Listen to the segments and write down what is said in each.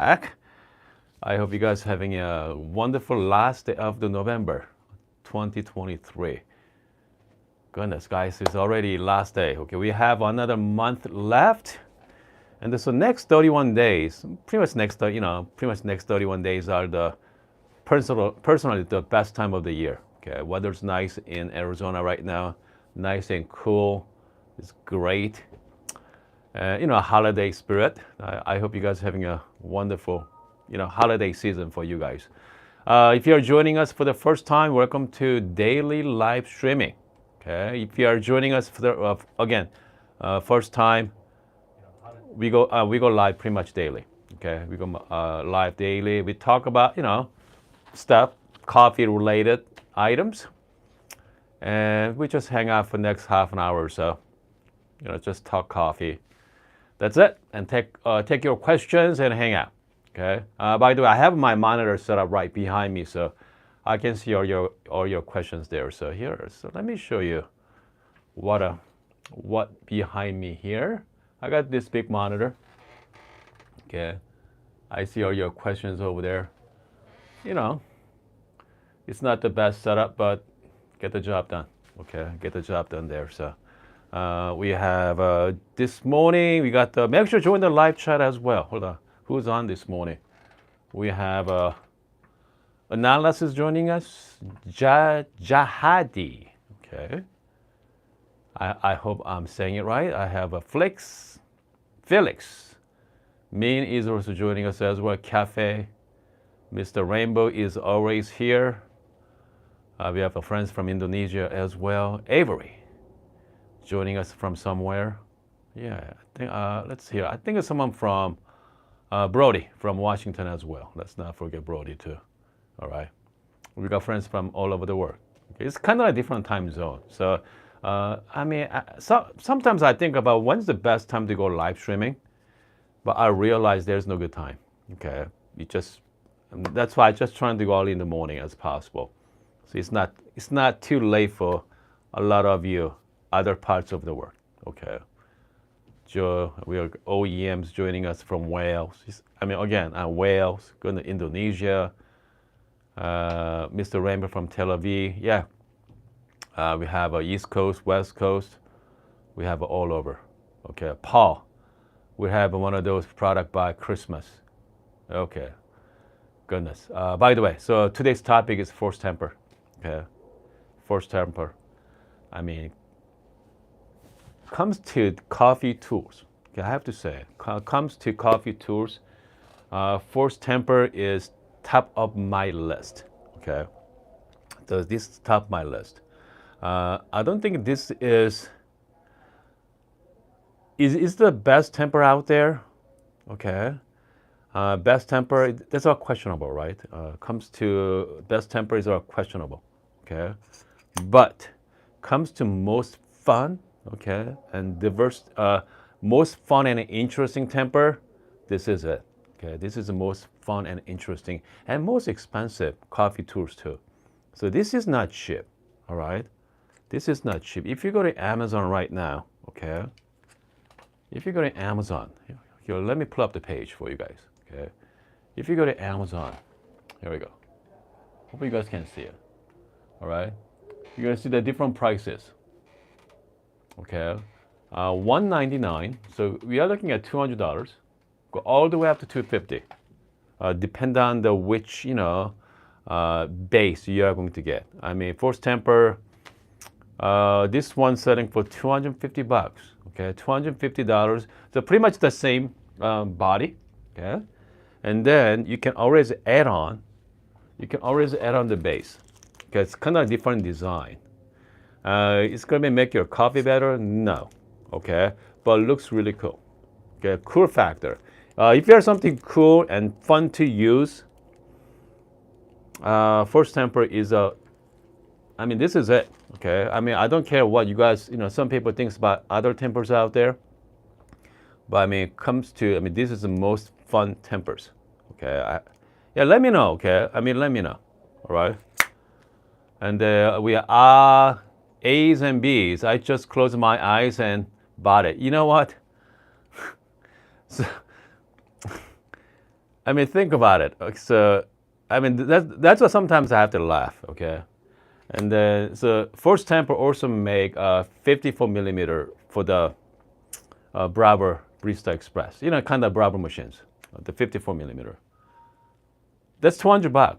back. I hope you guys having a wonderful last day of the November 2023. Goodness, guys, it's already last day. Okay, we have another month left. And so next 31 days, pretty much next 31 days are the personally the best time of the year. Okay, weather's nice in Arizona right now, nice and cool. It's great. Holiday spirit. I hope you guys are having a wonderful, holiday season for you guys. If you are joining us for the first time, welcome to daily live streaming. Okay, if you are joining us for the first time, we go live pretty much daily. Okay, we go live daily. We talk about stuff, coffee related items, and we just hang out for the next half an hour or so. Just talk coffee. That's it, and take your questions and hang out. Okay. By the way, I have my monitor set up right behind me, so I can see all your questions there. So let me show you what behind me here. I got this big monitor. Okay. I see all your questions over there. It's not the best setup, but get the job done. Okay, get the job done there. So. We have this morning, we got make sure to join the live chat as well. Hold on. Who's on this morning? We have Analysis joining us. Jahadi. Okay. I hope I'm saying it right. I have a Felix. Min is also joining us as well. Cafe. Mr. Rainbow is always here. We have friends from Indonesia as well. Avery. Joining us from somewhere. Yeah, I think, let's hear. I think it's someone from Brody from Washington as well. Let's not forget Brody too. All right. We got friends from all over the world. Okay. It's kind of a different time zone. So, sometimes I think about when's the best time to go live streaming, but I realize there's no good time. Okay. That's why I just trying to go early in the morning as possible. So it's not too late for a lot of you other parts of the world. Okay. Joe, we are OEMs joining us from Wales. Wales, going to Indonesia. Mr. Rainbow from Tel Aviv. Yeah. We have East Coast, West Coast. We have all over. Okay. Paul, we have one of those product by Christmas. Okay. Goodness. By the way, so today's topic is forced temper. Okay. Forced temper. Comes to coffee tools. Okay, I have to say, comes to coffee tools, forced temper is top of my list. Okay, so this is top of my list. I don't think this is the best temper out there. Okay, best temper, that's all questionable, right? Comes to best temper is all questionable. Okay, but comes to most fun. Okay, and diverse, most fun and interesting temper, this is it. Okay, this is the most fun and interesting and most expensive coffee tools too. So this is not cheap, all right? This is not cheap. If you go to Amazon right now, okay? If you go to Amazon, here, let me pull up the page for you guys, okay? If you go to Amazon, here we go. Hope you guys can see it, all right? You're gonna see the different prices. Okay, $199. So we are looking at $200. Go all the way up to $250. Depend on the which base you are going to get. Forced temper. This one selling for $250. Okay, $250. So pretty much the same body. Okay, and then you can always add on. You can always add on the base. Okay, it's kind of a different design. It's gonna make your coffee better? No, okay, but it looks really cool. Okay, cool factor. If you have something cool and fun to use, forced temper is this is it. Okay, I don't care what you guys, some people think about other tempers out there, but it comes to, this is the most fun tempers. Okay, let me know. Okay, let me know. All right, and we are. A's and B's. I just closed my eyes and bought it. You know what? So, I mean, think about it. So, I mean, that's what sometimes I have to laugh. Okay, and then so Force Tamper also make 54 millimeter for the Bravo Barista Express. You know, kind of Bravo machines, the 54 millimeter. That's $200.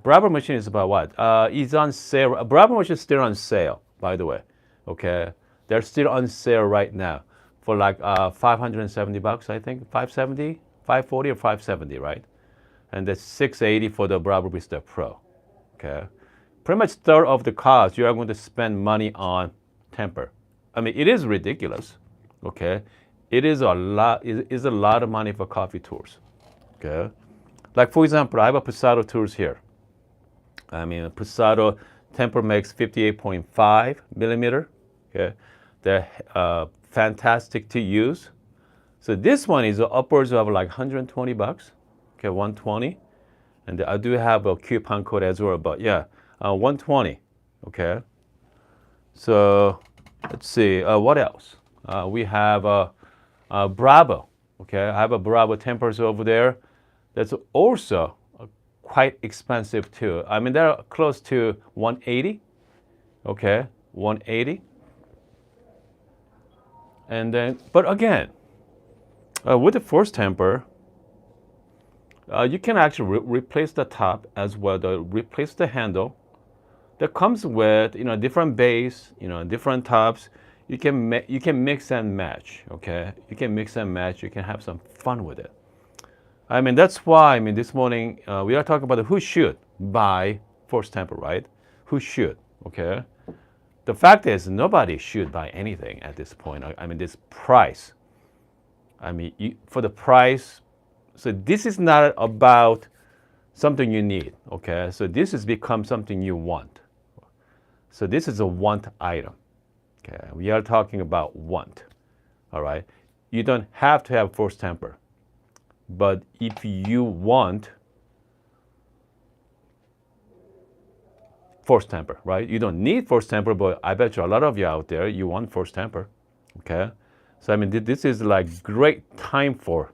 Bravo machine is about what? It's on sale. Bravo machine is still on sale, by the way. Okay, they're still on sale right now for like $570, I think. 570, 540 or 570, right? And that's 680 for the Bravo Vista Pro. Okay, pretty much third of the cost you are going to spend money on Tamper. I mean, it is ridiculous. Okay, it is a lot. It is a lot of money for coffee tours. Okay, like for example, I have a Pasado tours here. I mean, Pasado Tamper makes 58.5 millimeter. Okay, they're fantastic to use. So this one is upwards of like $120. Okay, 120. And I do have a coupon code as well, but yeah, 120. Okay. So let's see, what else? We have Bravo. Okay, I have a Bravo Tempers over there. That's also quite expensive too. I mean, they're close to 180. Okay, 180. And then, but again, with the Force Tamper, you can actually replace the top as well, replace the handle. That comes with different base, different tops. You can mix and match. Okay, you can mix and match. You can have some fun with it. I mean, that's why this morning we are talking about who should buy Force Tamper, right? Who should? Okay. The fact is, nobody should buy anything at this point. I mean, this price. I mean, for the price. So this is not about something you need, okay? So this has become something you want. So this is a want item, okay? We are talking about want, all right? You don't have to have Force Tamper, but if you want Force Tamper, right? You don't need Force Tamper, but I bet you a lot of you out there, you want Force Tamper, okay? So I mean, this is like great time for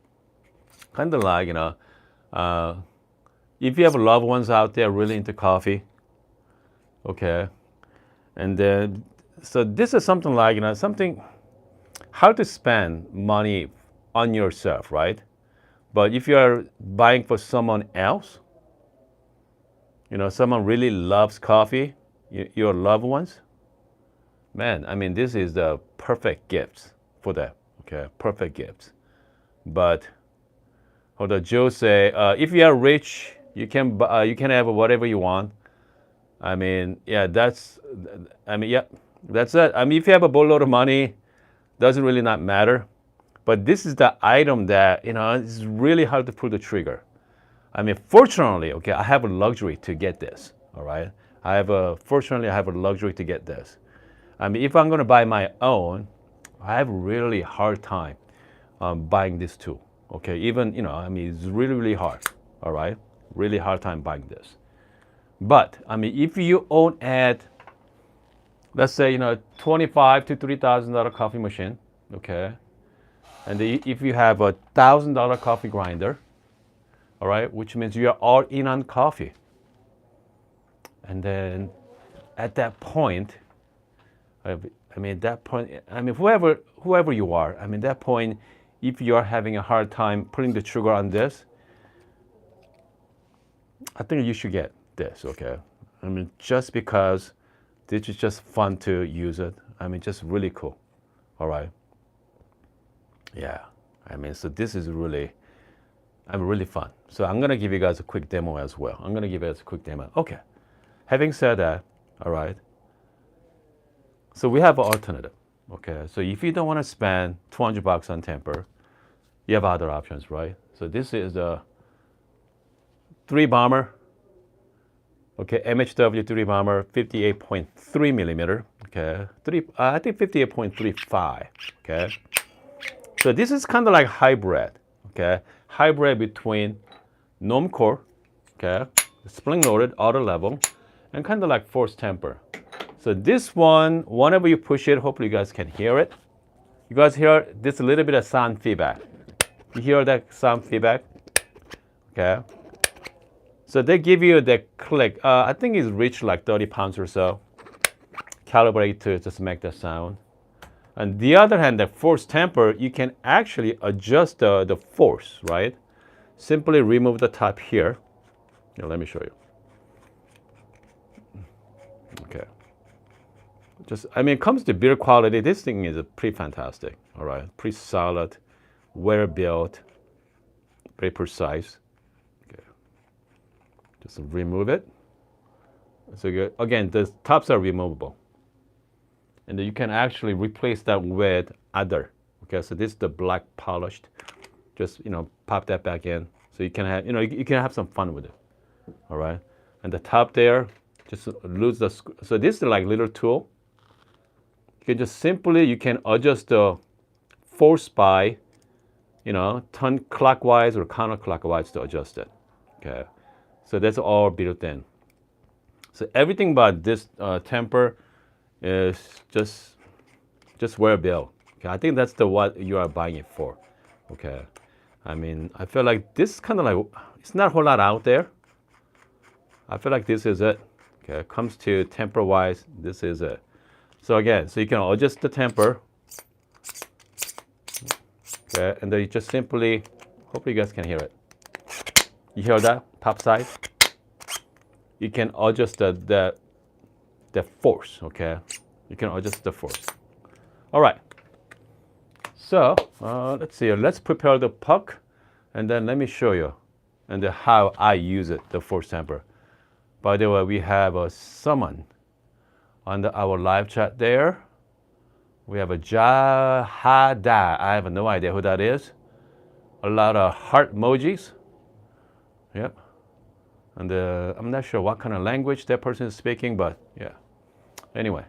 kind of like, if you have loved ones out there really into coffee, okay, and then, so this is something like, something, how to spend money on yourself, right? But if you are buying for someone else, someone really loves coffee, your loved ones, man, I mean, this is the perfect gifts for them, okay, perfect gifts. But or the Joe say, if you are rich, you can have whatever you want. I mean, yeah, that's it. I mean, if you have a boatload of money, doesn't really not matter. But this is the item that it's really hard to pull the trigger. I mean, fortunately, okay, I have a luxury to get this. All right, fortunately I have a luxury to get this. I mean, if I'm going to buy my own, I have a really hard time buying this tool. Okay, even, I mean, it's really, really hard, all right? Really hard time buying this. But, I mean, if you own at, let's say, $25,000 to $3,000 coffee machine, okay? And if you have a $1,000 coffee grinder, all right, which means you are all in on coffee. And then at that point, whoever you are, I mean, that point, if you are having a hard time putting the trigger on this, I think you should get this, okay? I mean, just because this is just fun to use it. I mean, just really cool, all right? Yeah, I mean, so this is really fun. So I'm gonna give you guys a quick demo as well. Okay, having said that, all right, so we have an alternative, okay? So if you don't wanna spend $200 on Tamper, you have other options, right? So this is a 3 bomber, okay, MHW 3 bomber, 58.3 millimeter, okay, I think 58.35, okay. So this is kind of like hybrid, okay, hybrid between gnome core, okay, spring loaded auto level, and kind of like Force Tamper. So this one, whenever you push it, hopefully you guys can hear it. You guys hear this little bit of sound feedback. You hear that sound feedback? Okay. So they give you the click. I think it's reached like 30 pounds or so. Calibrate to just make that sound. On the other hand, the force tamper, you can actually adjust the force, right? Simply remove the top here. Here, let me show you. Okay. I mean, it comes to build quality, this thing is pretty fantastic, all right? Pretty solid, well built, very precise. Okay. Just remove it. So again, the tops are removable. And then you can actually replace that with other. Okay, so this is the black polished. Just, pop that back in. So you can have, you can have some fun with it. All right. And the top there, just lose the, so this is like little tool. You can just simply, you can adjust the force by, turn clockwise or counterclockwise to adjust it. Okay. So that's all built in. So everything about this Tamper is just well built. Okay, I think that's what you are buying it for. Okay, I mean, I feel like this kind of like, it's not a whole lot out there. I feel like this is it. Okay, it comes to temper wise, this is it. So again, so you can adjust the temper. Okay, and then you just simply, hopefully you guys can hear it. You hear that top side? You can adjust the force, okay? You can adjust the force. All right. So let's see. Let's prepare the puck, and then let me show you, and how I use it, the force tamper. By the way, we have someone on our live chat there. We have a Jahada. I have no idea who that is. A lot of heart emojis. Yep. And I'm not sure what kind of language that person is speaking, but yeah. Anyway.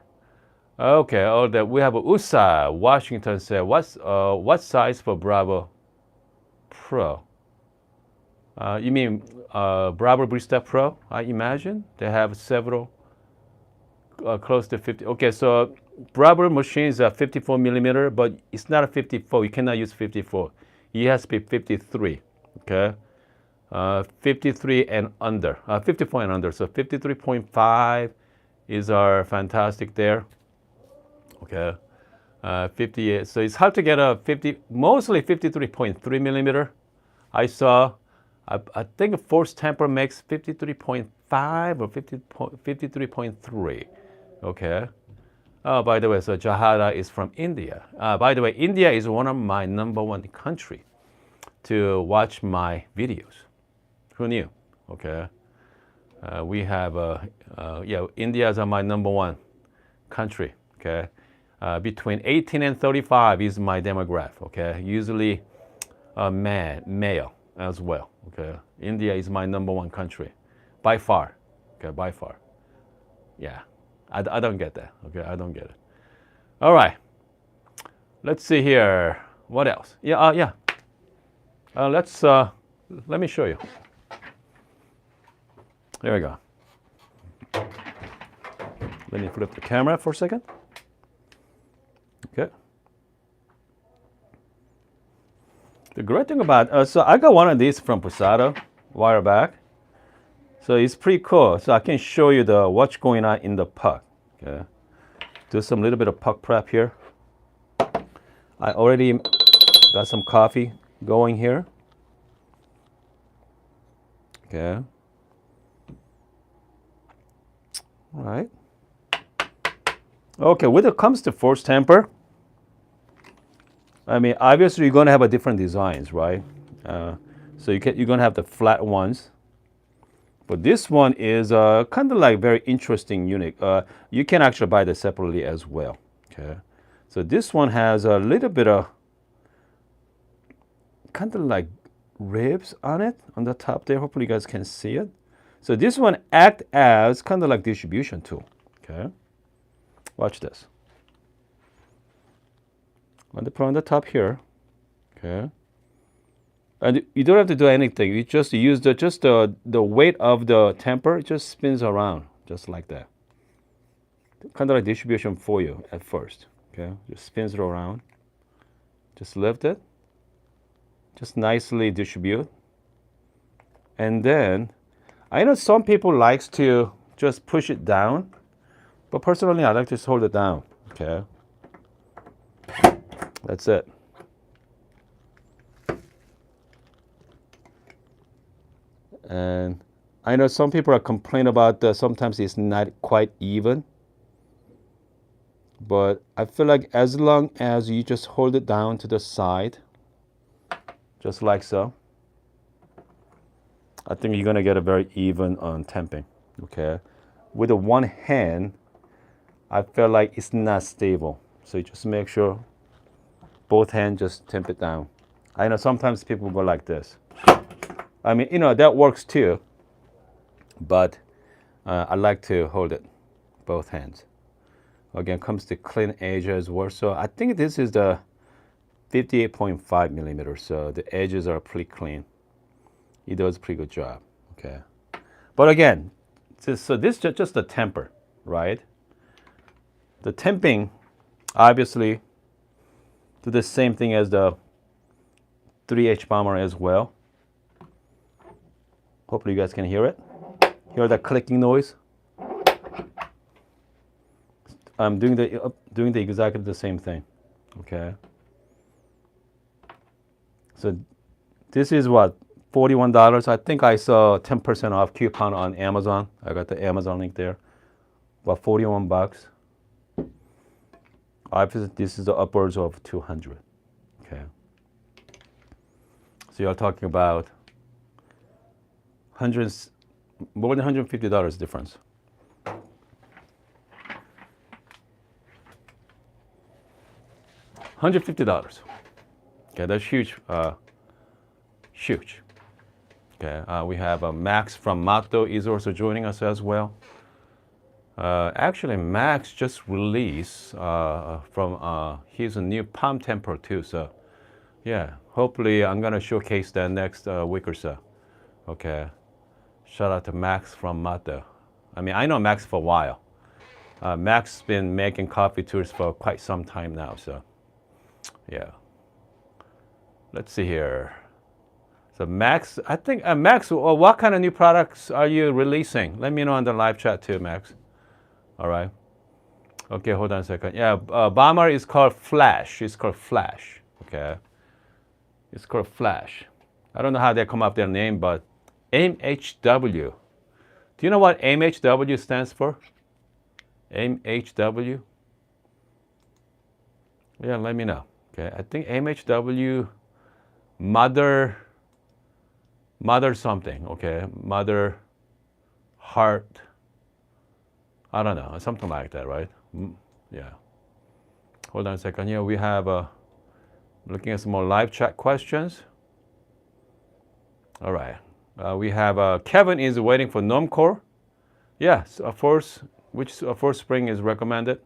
Okay, we have USA, Washington said, what size for Bravo Pro? You mean Bravo Barista Pro, I imagine? They have several, close to 50. Okay, so Bravo machines are 54 millimeter, but it's not a 54. You cannot use 54. It has to be 53, okay? 53 and under, 54 and under. So 53.5 is our fantastic there. Okay, 58. So it's hard to get a 50, mostly 53.3 millimeter. I saw, I think force tamper makes 53.5 or 53.3. Okay. Oh, by the way, so Jahada is from India. By the way, India is one of my #1 country to watch my videos. Who knew? Okay. We have, India is my #1 country. Okay. Between 18 and 35 is my demographic, okay? Usually male as well, okay? India is my #1 country, by far, okay, by far. Yeah, I don't get that, okay? I don't get it. All right, let's see here. What else? Yeah. Let me show you. There we go. Let me flip the camera for a second. Okay. The great thing about, so I got one of these from Posada a while back. So it's pretty cool. So I can show you what's going on in the puck. Okay. Do some little bit of puck prep here. I already got some coffee going here. Okay. All right. Okay, when it comes to force tamper, I mean, obviously you're going to have a different designs, right? So you're going to have the flat ones. But this one is kind of like very interesting, unique. You can actually buy this separately as well. Okay. So this one has a little bit of kind of like ribs on it, on the top there. Hopefully you guys can see it. So this one acts as kind of like distribution tool. Okay. Watch this. On the top here, okay, and you don't have to do anything. You just use the weight of the tamper. It just spins around just like that. Kind of like distribution for you at first. Okay, just spins it around. Just lift it. Just nicely distribute. And then, I know some people likes to just push it down, but personally I like to just hold it down, okay? That's it. And I know some people are complaining about sometimes it's not quite even, but I feel like as long as you just hold it down to the side, just like so, I think you're gonna get a very even on tamping, okay? With the one hand, I feel like it's not stable. So you just make sure both hands just tamp it down. I know sometimes people go like this. I mean, you know, that works too, but I like to hold it, both hands. Again, comes to clean edge as well. So I think this is the 58.5 millimeters. So the edges are pretty clean. He does a pretty good job, okay? But again, so this is just the temper, right? The tamping, obviously, do the same thing as the 3H bomber as well. Hopefully you guys can hear it. Hear that clicking noise? I'm doing the exactly the same thing, okay? So this is what, $41. I think I saw 10% off coupon on Amazon. I got the Amazon link there. About 41 bucks. Obviously, this is the upwards of 200. Okay. So you're talking about more than $150 difference. $150. Okay, that's huge. Huge. Okay, we have Max from Mato is also joining us as well. Actually, Max just released from his new Palm Tamper too. So, yeah, hopefully I'm gonna showcase that next week or so. Okay, shout out to Max from Mato. I mean, I know Max for a while. Max's been making coffee tours for quite some time now. So, yeah. Let's see here. So Max, I think Max, what kind of new products are you releasing? Let me know on the live chat too, Max. All right. Okay, hold on a second. Yeah, bomber is called Flash. It's called Flash. Okay. It's called Flash. I don't know how they come up with their name, but MHW. Do you know what MHW stands for? MHW? Yeah, let me know. Okay, I think MHW, mother something. Okay, mother heart. I don't know, something like that, right? Yeah. Hold on a second. Here we have looking at some more live chat questions. All right. We have Kevin is waiting for Normcore. Yes, which force spring is recommended?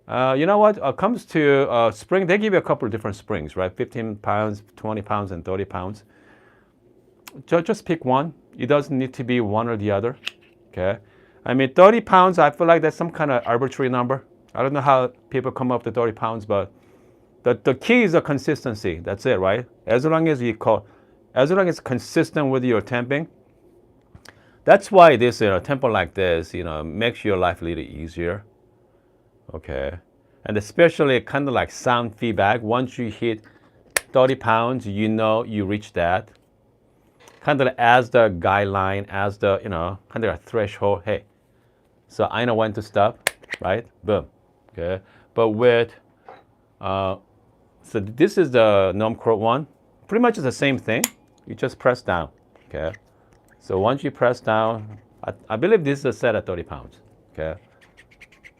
You know what? Comes to spring, they give you a couple of different springs, right? 15 pounds, 20 pounds, and 30 pounds. Just pick one. It doesn't need to be one or the other. Okay. I mean, 30 pounds, I feel like that's some kind of arbitrary number. I don't know how people come up to 30 pounds, but the key is the consistency. That's it, right? As long as it's consistent with your tamping. That's why this temper like this, makes your life a little easier. Okay. And especially kind of like sound feedback. Once you hit 30 pounds, you reach that. Kind of as the guideline, as the, kind of a threshold. Hey, so I know when to stop, right? Boom. Okay. But with, so this is the Normcore one. Pretty much it's the same thing. You just press down. Okay. So once you press down, I believe this is a set at 30 pounds. Okay.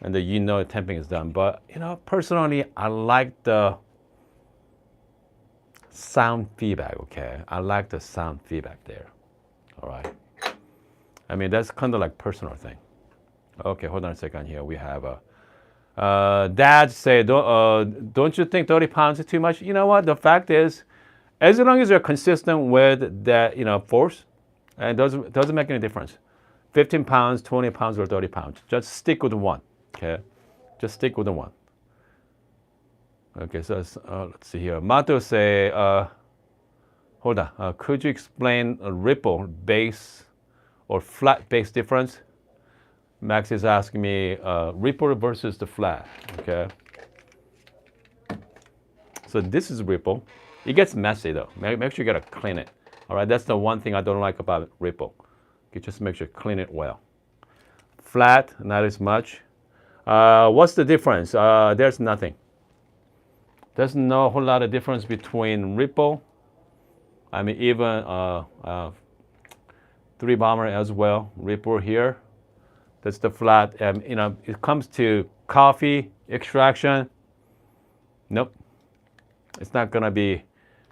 And then tamping is done. But, personally, I like the sound feedback, okay? I like the sound feedback there, all right? I mean, that's kind of like personal thing. Okay, hold on a second here. We have Dad say, don't you think 30 pounds is too much? You know what? The fact is, as long as you're consistent with that, force, it doesn't make any difference. 15 pounds, 20 pounds, or 30 pounds. Just stick with one, okay? Just stick with the one. Okay, so let's see here. Mato say, hold on. Could you explain a ripple base or flat base difference? Max is asking me ripple versus the flat. Okay. So this is ripple. It gets messy though. Make sure you gotta clean it. All right. That's the one thing I don't like about ripple. You just make sure you clean it well. Flat, not as much. What's the difference? There's nothing. There's no whole lot of difference between ripple. I mean, even three bomber as well. Ripple here. That's the flat. You know, it comes to coffee extraction. Nope. It's not gonna be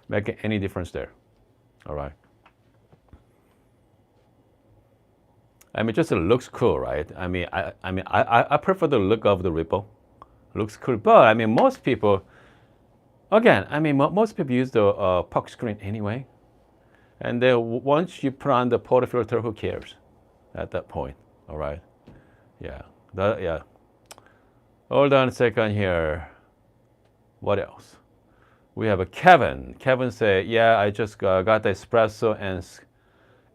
making any difference there. All right. I mean, just it looks cool, right? I mean, I prefer the look of the ripple. Looks cool, but I mean, most people, again, I mean, most people use the puck screen anyway. And then once you put on the portafilter, who cares at that point? All right. Yeah. Yeah. Hold on a second here. What else? We have a Kevin. Kevin say, yeah, I just got the espresso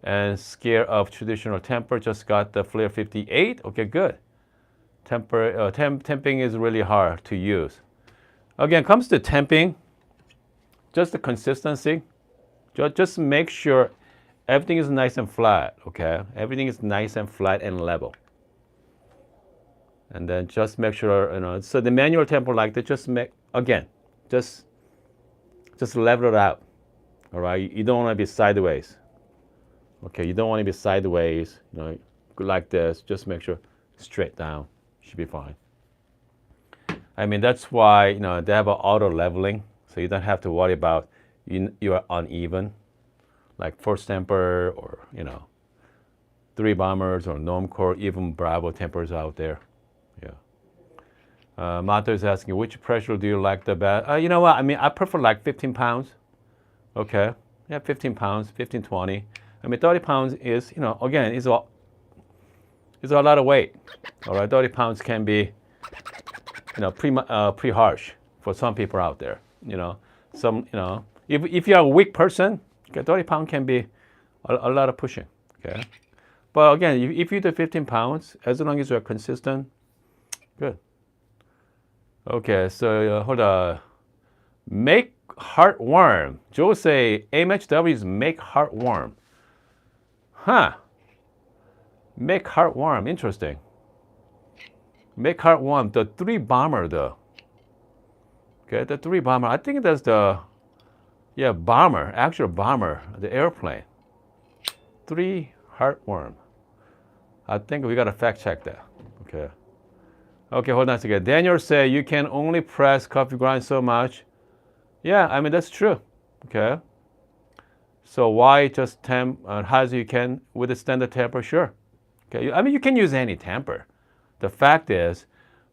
and scared of traditional temper. Just got the Flare 58. Okay, good. Tamping is really hard to use. Again, comes to tamping, just the consistency. Just make sure everything is nice and flat, okay? Everything is nice and flat and level. And then just make sure, you know, so the manual temper like that, just make, again, just level it out, all right? You don't want to be sideways, okay? You don't want to be sideways, you know, like this. Just make sure straight down, should be fine. I mean, that's why, you know, they have an auto leveling, so you don't have to worry about you are uneven, like Force Temper or, you know, Three Bombers or Normcore, even Bravo Tempers out there. Yeah. Mato is asking, which pressure do you like the best? You know what? I mean, I prefer like 15 pounds. Okay. Yeah, 15 pounds, 15, 20. I mean, 30 pounds is, you know, again, it's a lot of weight. All right, 30 pounds can be, you know, pretty harsh for some people out there. You know, you know, if you're a weak person, okay, 30 pounds can be a lot of pushing. Okay. But again, if you do 15 pounds, as long as you're consistent, good. Okay, so hold on. Make heart warm. Joe say MHWs make heart warm. Huh. Make heart warm. Interesting. Make heart warm. The Three Bomber though. Okay, the Three Bomber. I think that's the, yeah, bomber, actual bomber, the airplane. Three heartworm. I think we gotta fact check that. Okay. Okay, hold on a second. Daniel said you can only press coffee grind so much. Yeah, I mean that's true. Okay. So why just temp as high as you can with a standard temper? Sure. Okay. I mean you can use any temper. The fact is,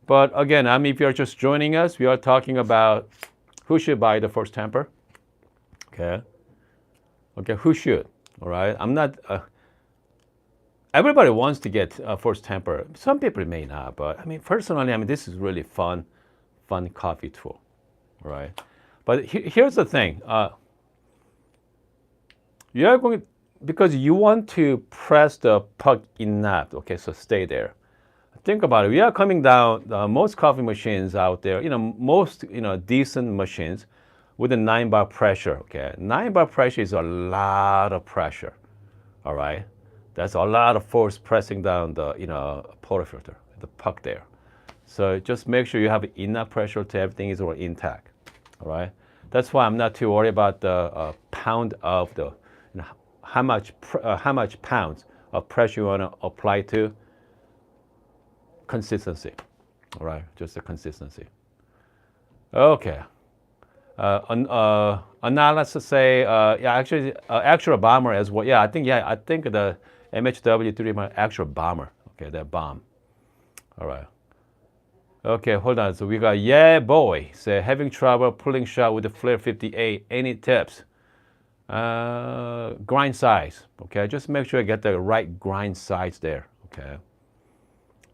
but again, I mean if you're just joining us, we are talking about who should buy the first temper. Okay. Okay, who should? All right. I'm not. Everybody wants to get first temper. Some people may not, but I mean, personally, I mean, this is really fun coffee tool, right? But here's the thing: you are going because you want to press the puck enough. Okay, so stay there. Think about it. We are coming down. Most coffee machines out there, you know, most decent machines with a 9-bar pressure. Okay, 9-bar pressure is a lot of pressure. All right. That's a lot of force pressing down the, portafilter, the puck there. So just make sure you have enough pressure to everything is all intact, all right? That's why I'm not too worried about the pound of the, how much pounds of pressure you want to apply to. Consistency, all right? Just the consistency. Okay. Analysis say, yeah, actually, actual bomber as well. Yeah, I think the MHW3 actual bomber. Okay, that bomb. All right. Okay, hold on. So we got, yeah, boy. Say, having trouble pulling shot with the Flare 58. Any tips? Grind size. Okay, just make sure you get the right grind size there. Okay.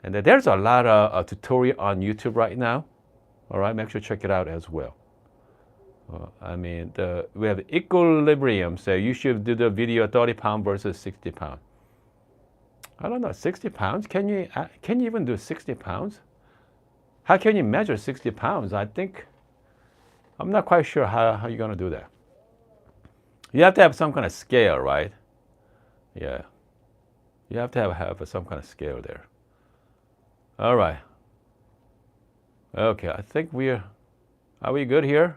And then there's a lot of tutorial on YouTube right now. All right, make sure to check it out as well. I mean, we have equilibrium. So you should do the video 30 pound versus 60 pound. I don't know, 60 pounds? Can you even do 60 pounds? How can you measure 60 pounds? I'm not quite sure how you're going to do that. You have to have some kind of scale, right? Yeah. You have to have some kind of scale there. All right. Okay, I think are we good here?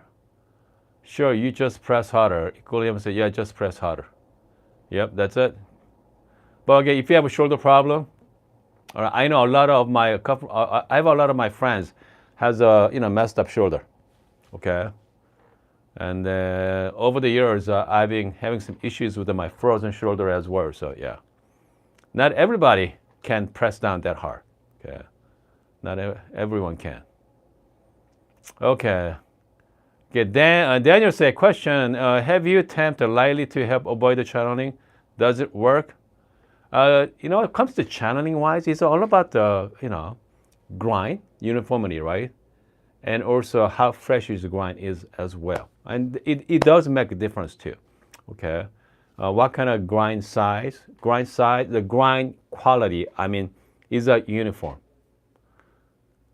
Sure, you just press harder. Equilibrium said, yeah, just press harder. Yep, that's it. But okay, if you have a shoulder problem, all right, I know a lot of I have a lot of my friends has a messed up shoulder. Okay. And over the years, I've been having some issues with my frozen shoulder as well. So yeah, not everybody can press down that hard. Okay, not everyone can. Okay. Okay. Daniel said, question: have you attempted lightly to help avoid the channeling? Does it work? When it comes to channeling wise, it's all about the grind uniformity, right? And also how fresh the grind is as well. And it does make a difference too. Okay, what kind of grind size, the grind quality, I mean, is uniform.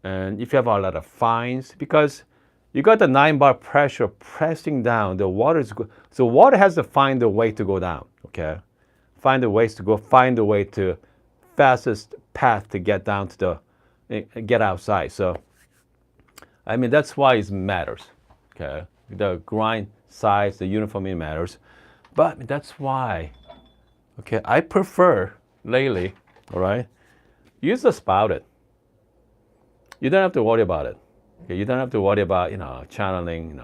And if you have a lot of fines, because you got the 9 bar pressure pressing down, the water is good. So water has to find a way to go down. Okay, find the ways to go, find the way to fastest path to get down to get outside. So I mean, that's why it matters, okay? The grind size, the uniformity matters. But that's why, okay, I prefer lately, all right, use the spouted. You don't have to worry about it. Okay? You don't have to worry about, channeling,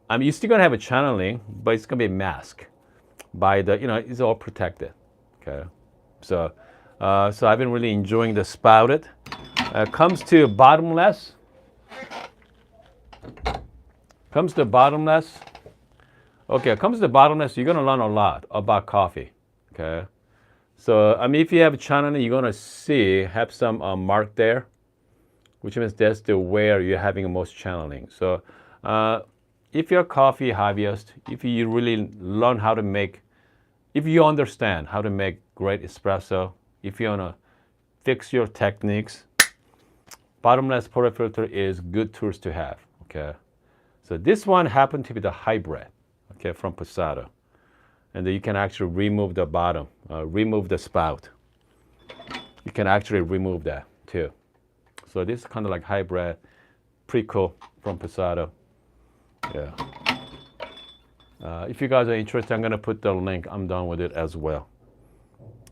I mean, you're still gonna have a channeling, but it's gonna be masked by the, it's all protected, okay? So I've been really enjoying the spouted. Comes to bottomless. Okay, comes to bottomless, you're gonna learn a lot about coffee. Okay, so I mean, if you have channeling, you're gonna have some mark there, which means that's where you're having the most channeling. So if you're a coffee hobbyist, if you really learn how to make, if you understand how to make great espresso, if you wanna fix your techniques, bottomless portafilter is good tools to have. Okay, so this one happened to be the hybrid, okay, from Passato, and then you can actually remove the bottom, remove the spout. You can actually remove that too. So this is kind of like hybrid, pretty cool from Passato. Yeah. If you guys are interested, I'm gonna put the link. I'm done with it as well.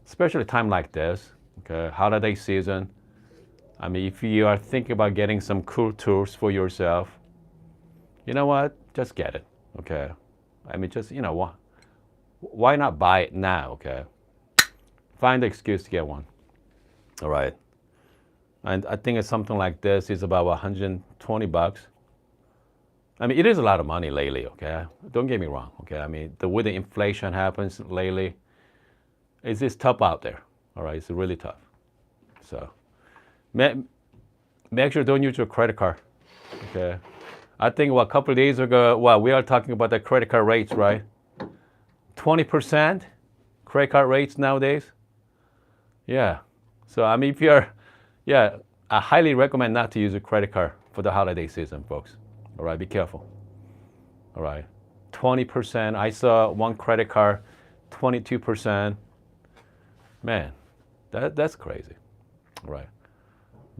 Especially time like this, okay, holiday season. I mean, if you are thinking about getting some cool tools for yourself, you know what? Just get it, okay? I mean, just, why not buy it now, okay? Find the excuse to get one, all right? And I think it's something like this is about 120 bucks. I mean, it is a lot of money lately, okay? Don't get me wrong, okay? I mean, the way the inflation happens lately, it's just tough out there, all right? It's really tough. So make sure don't use your credit card, okay? I think a couple of days ago, we are talking about the credit card rates, right? 20% credit card rates nowadays. Yeah. So I mean, I highly recommend not to use a credit card for the holiday season, folks. All right, be careful. All right, 20%. I saw one credit card, 22%. Man, that's crazy. All right.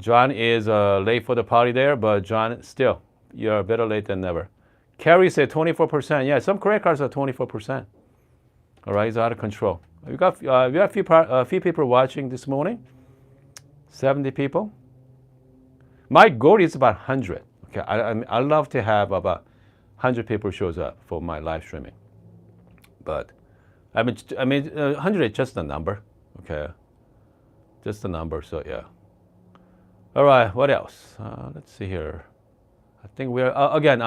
John is late for the party there, but John, still, you're better late than never. Carrie said 24%. Yeah, some credit cards are 24%. All right, it's out of control. We got a few people watching this morning. 70 people. My goal is about 100. Okay, I love to have about 100 people shows up for my live streaming. But I mean, 100 is just a number. Okay, just a number. So yeah. All right, what else? Let's see here. I think we're again.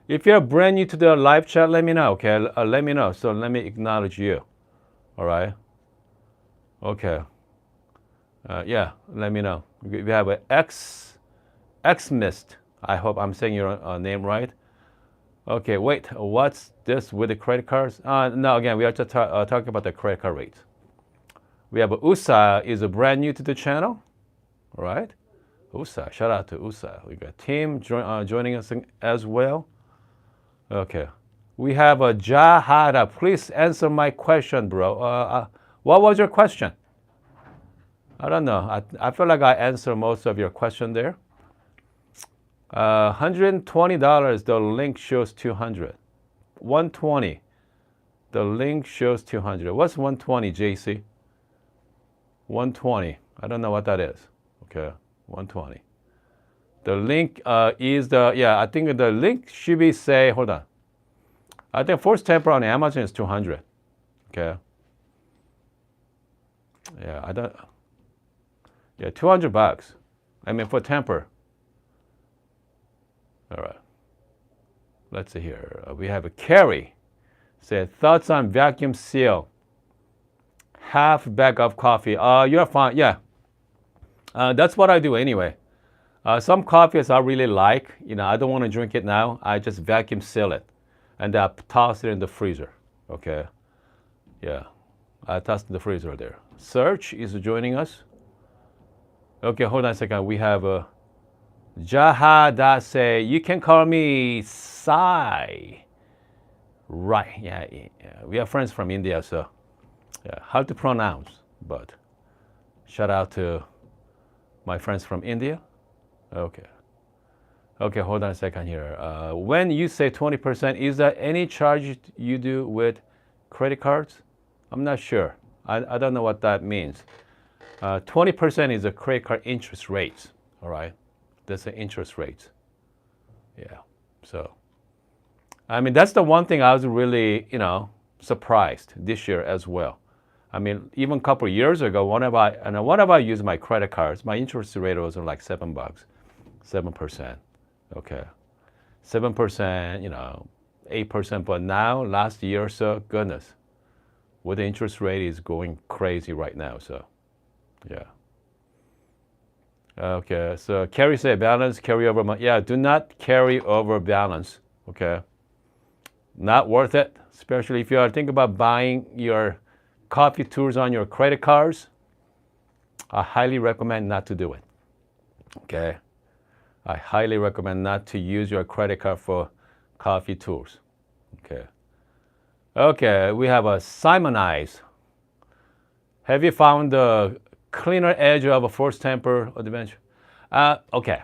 If you're brand new to the live chat, let me know. Okay, let me know. So let me acknowledge you. All right. Okay. Yeah, let me know. We have a Xmist. I hope I'm saying your name right. Okay, wait, what's this with the credit cards? No, again, we are just talking about the credit card rates. We have USA is brand new to the channel, all right? USA, shout out to USA. We got Tim joining us as well. Okay, we have a Jahada. Please answer my question, bro. What was your question? I don't know. I feel like I answered most of your question there. $120. The link shows 200. 120. The link shows 200. What's 120, JC? 120. I don't know what that is. Okay, 120. The link is the, yeah, I think the link should be say, hold on. I think first Tamper on Amazon is 200. Okay. Yeah, I don't, yeah, $200. I mean, for Tamper. All right. Let's see here. We have a Carrie. Said, thoughts on vacuum seal. Half bag of coffee. You're fine. Yeah. That's what I do anyway. Some coffees I really like. You know, I don't want to drink it now. I just vacuum seal it. And I toss it in the freezer. Okay. Yeah. I toss it in the freezer there. Search is joining us. Okay, hold on a second. We have a Jahada say, you can call me Sai. Right, yeah, we are friends from India, so yeah, hard to pronounce, but shout out to my friends from India. Okay, hold on a second here. When you say 20%, is there any charge you do with credit cards? I'm not sure. I don't know what that means. 20% is the credit card interest rates, all right? That's the interest rates. Yeah, so. I mean, that's the one thing I was really, you know, surprised this year as well. I mean, even a couple of years ago, whenever I use my credit cards, my interest rate was like $7, 7%. Okay, 7%, you know, 8%. But now, last year or so, goodness, what the interest rate is going crazy right now. So, yeah. Okay, so carry say balance, carry over. Yeah, do not carry over balance. Okay. Not worth it, especially if you are thinking about buying your coffee tours on your credit cards. I highly recommend not to do it. Okay, I highly recommend not to use your credit card for coffee tours. Okay. Okay, we have a Simonize. Have you found the cleaner edge of a Force Tamper adventure? Okay,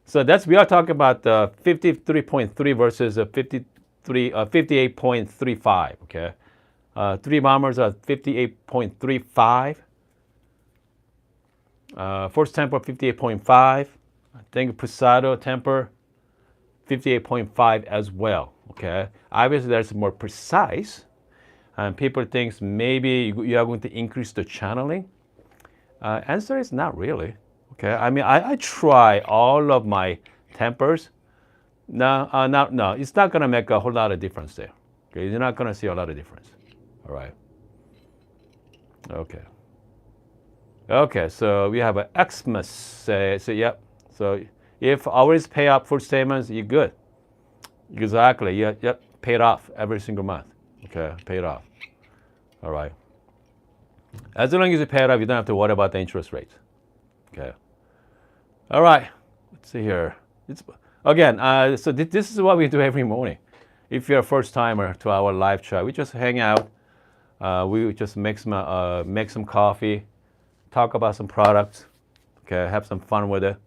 so we are talking about the 53.3 versus a 58.35, okay? 3 bombers are 58.35. Force Tamper 58.5. I think Pusado Tamper 58.5 as well, okay? Obviously that's more precise. And people think maybe you are going to increase the channeling. Answer is not really, okay? I mean, I try all of my Tampers. No, it's not going to make a whole lot of difference there. Okay, you're not going to see a lot of difference. All right. Okay. Okay, so we have an Xmas. So yep. So if always pay up full statements, you're good. Exactly. Yep. Paid off every single month. Okay, paid off. All right. As long as you pay it off, you don't have to worry about the interest rates. Okay. All right. Let's see here. Again, so this is what we do every morning. If you're a first timer to our live chat, we just hang out. We just make some coffee, talk about some products. Okay, have some fun with it.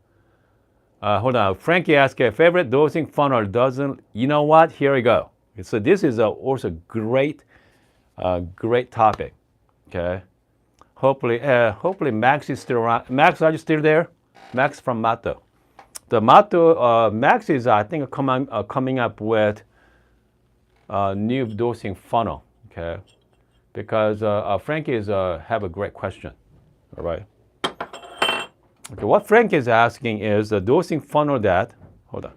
Hold on, Frankie asked, favorite dosing funnel doesn't. You know what? Here we go. So this is also great topic. Okay. Hopefully Max is still around. Max, are you still there? Max from Mato. The Mato, Max is, I think, coming up with a new dosing funnel, okay? Because Frankie have a great question, all right? Okay, what Frank is asking is the dosing funnel that, hold on,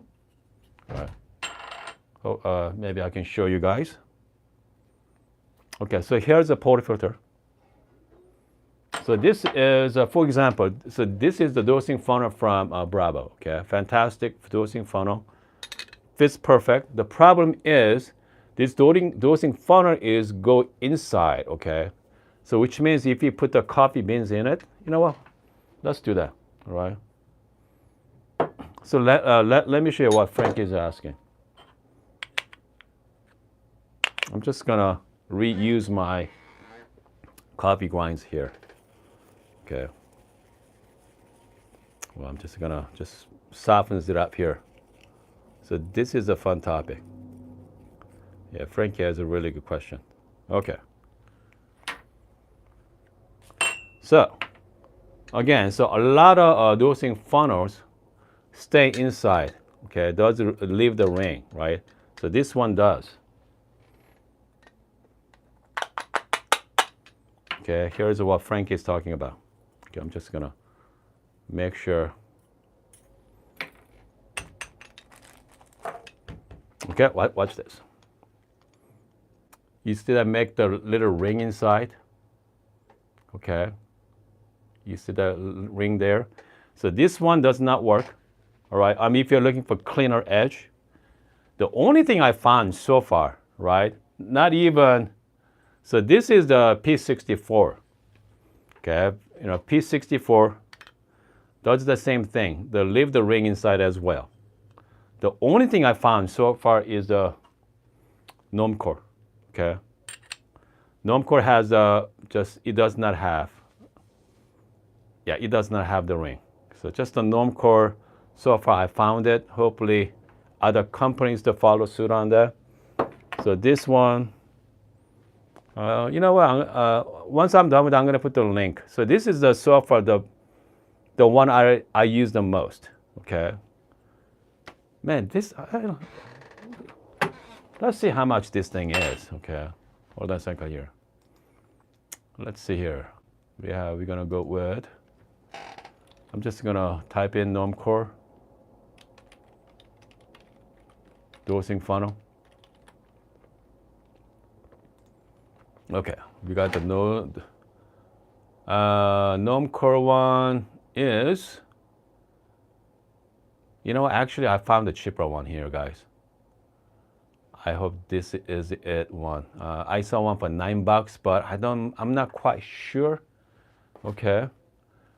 all right. Maybe I can show you guys. Okay, so here's a portafilter. So this is, for example, so this is the dosing funnel from Bravo, okay? Fantastic dosing funnel. fits perfect. The problem is this dosing funnel is go inside, okay? So which means if you put the coffee beans in it, you know what? Let's do that, all right? So let me show you what Frank is asking. I'm just gonna reuse my coffee grinds here, okay? Well, I'm just gonna soften it up here. So this is a fun topic. Yeah, Frankie has a really good question. Okay. So, again, so a lot of dosing funnels stay inside, okay? Does leave the ring, right? So this one does. Okay, here's what Frankie is talking about. Okay, I'm just gonna make sure. Okay, watch this. You see that make the little ring inside? Okay. You see that ring there? So this one does not work. All right. I mean, if you're looking for cleaner edge, the only thing I found so far, right? Not even. So this is the P64. Okay. You know, P64 does the same thing. They leave the ring inside as well. The only thing I found so far is the Normcore. Okay. Normcore has it does not have. Yeah, it does not have the ring. So just the Normcore, so far I found it. Hopefully other companies to follow suit on that. So this one, you know what, once I'm done with it, I'm gonna put the link. So this is the so far the one I use the most, okay? Man, this, let's see how much this thing is, okay? Hold on a second here. Let's see here. We're gonna go with, I'm just gonna type in Normcore dosing funnel. Okay, we got the Normcore one is, you know, actually I found the cheaper one here, guys. I hope this is it one. I saw one for $9, but I'm not quite sure. Okay,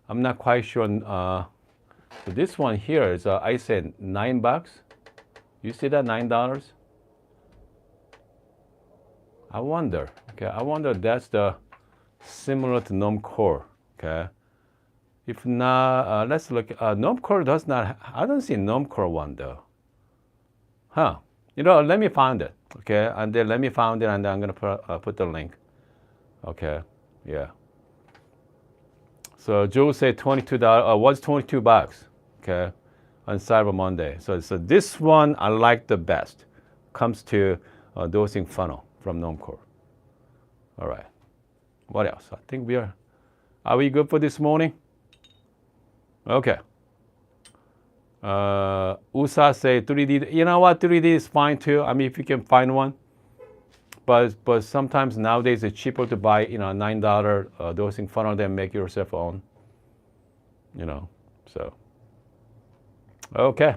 I'm not quite sure. So this one here is, I said $9. You see that, $9? I wonder. Okay, I wonder if that's the similar to Normcore. Okay, if not, let's look. Normcore does not. I don't see Normcore one though. Huh? You know, let me find it. Okay, and then let me find it, and then I'm gonna put the link. Okay, yeah. So Joe said $22. Was $22. Okay, on Cyber Monday. So this one I like the best. Comes to dosing funnel from Normcore. All right. What else? I think are we good for this morning? Okay. USA say 3D. You know what? 3D is fine too. I mean, if you can find one. But sometimes nowadays it's cheaper to buy, you know, a $9 dosing funnel than make yourself own. You know, so. Okay.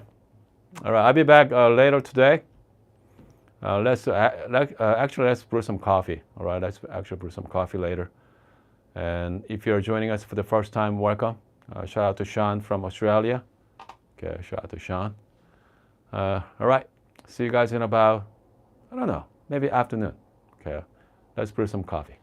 All right. I'll be back later today. Actually let's brew some coffee. All right. Let's actually brew some coffee later. And if you're joining us for the first time, welcome. Shout out to Sean from Australia. Okay, shout out to Sean. All right, see you guys in about, I don't know, maybe afternoon. Okay, let's brew some coffee.